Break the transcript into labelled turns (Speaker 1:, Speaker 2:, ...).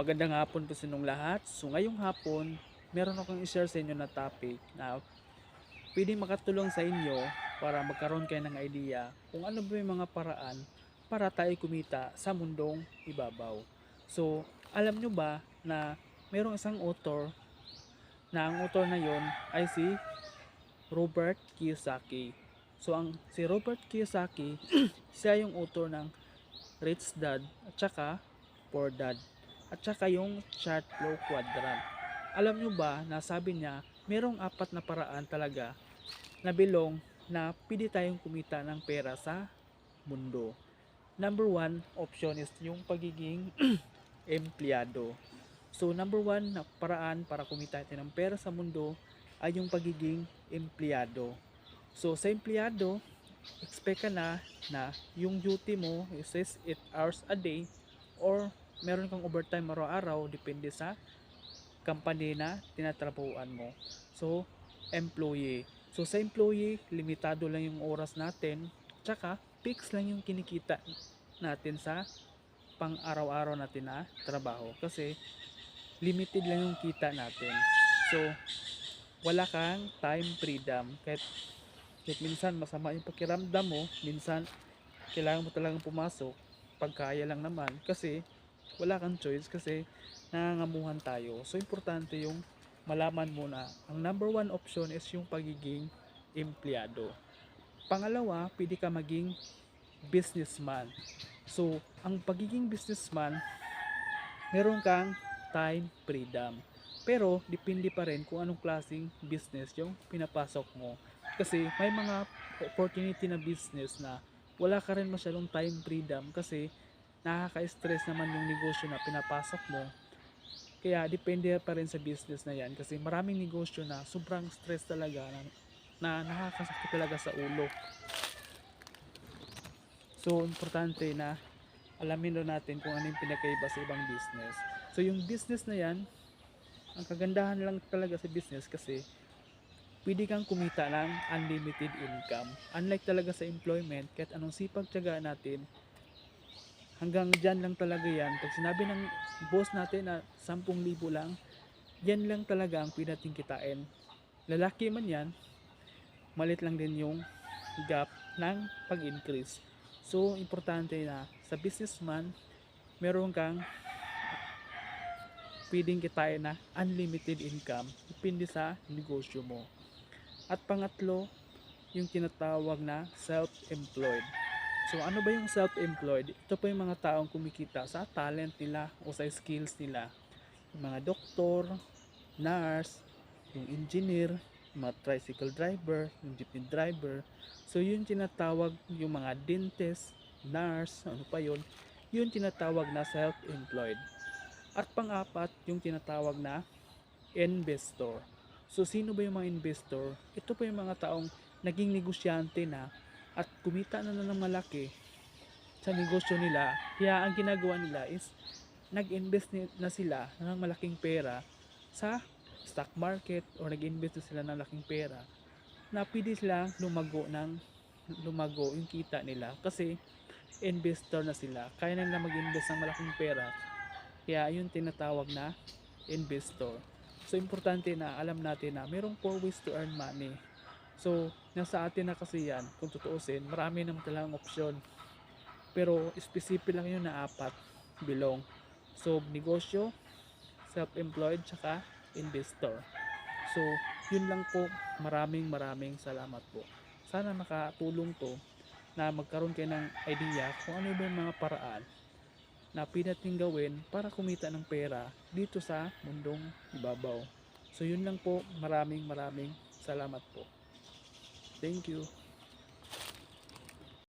Speaker 1: Magandang hapon po sa inyong lahat. So ngayong hapon, meron akong i-share sa inyo na topic na pwedeng makatulong sa inyo para magkaroon kayo ng idea kung ano ba yung mga paraan para tayo kumita sa mundong ibabaw. So, alam nyo ba na merong isang author na ang author na yon ay si Robert Kiyosaki. So, si Robert Kiyosaki, siya yung author ng Rich Dad at saka Poor Dad at saka yung Chart Flow Quadrant. Alam nyo ba na sabi niya merong apat na paraan talaga na bilong na pwede tayong kumita ng pera sa mundo. Number one option is yung pagiging empleyado. So number one na paraan para kumita tayo ng pera sa mundo ay yung pagiging empleyado. So sa empleyado, expect ka na yung duty mo is 8 hours a day or meron kang overtime araw-araw depende sa company na tinatrabahuan mo. So, employee. So, sa employee, limitado lang yung oras natin. Tsaka, fix lang yung kinikita natin sa pang araw-araw natin na trabaho. Kasi, limited lang yung kita natin. So, wala kang time freedom. Kahit minsan masama yung pakiramdam mo, minsan kailangan mo talagang pumasok pagkaya lang naman kasi wala kang choice kasi nangangamuhan tayo. So importante yung malaman mo na ang number one option is yung pagiging empleyado. Pangalawa, pwede ka maging businessman. So ang pagiging businessman, meron kang time freedom. Pero depende pa rin kung anong klaseng business yung pinapasok mo. Kasi may mga opportunity na business na wala ka rin masyadong time freedom kasi nakaka-stress naman yung negosyo na pinapasok mo. Kaya depende pa rin sa business na yan kasi maraming negosyo na sobrang stress talaga na nakakasakit talaga sa ulo. So importante na alamin na natin kung ano yung pinakaiba sa ibang business. So yung business na yan, ang kagandahan lang talaga sa business kasi pwede kang kumita ng unlimited income. Unlike talaga sa employment, kahit anong sipag tiyaga natin, hanggang dyan lang talaga yan. Pag sinabi ng boss natin na 10,000 lang, yan lang talaga ang pwede natin kitain. Lalaki man yan, malit lang din yung gap ng pag-increase. So, importante na sa businessman, meron kang pwedeng kitain na unlimited income. Depende sa negosyo mo. At pangatlo, yung tinatawag na self-employed. So ano ba yung self-employed? Ito po yung mga taong kumikita sa talent nila o sa skills nila. Yung mga doktor, nurse, yung engineer, yung mga tricycle driver, yung jeepney driver. So yun tinatawag yung mga dentist, nurse, ano pa yun, yun tinatawag na self-employed. At pang-apat, yung tinatawag na investor. So sino ba yung mga investor? Ito po yung mga taong naging negosyante na at kumita na ng malaki sa negosyo nila. Kaya ang ginagawa nila is nag-invest na sila ng malaking pera sa stock market o nag-invest na sila ng malaking pera na pwede sila lumago yung kita nila kasi investor na sila. Kaya na nila mag-invest ng malaking pera. Kaya yun tinatawag na investor. So importante na alam natin na mayroong 4 ways to earn money. So nasa atin na kasi yan. Kung tutuusin, marami naman talagang opsyon. Pero specific lang yun na apat bilong. So negosyo, self-employed, tsaka investor. So yun lang po. Maraming salamat po. Sana makatulong to na magkaroon kayo ng idea kung ano ba yung mga paraan na pwede natin gawin para kumita ng pera dito sa mundong ibabaw. So yun lang po, maraming salamat po. Thank you.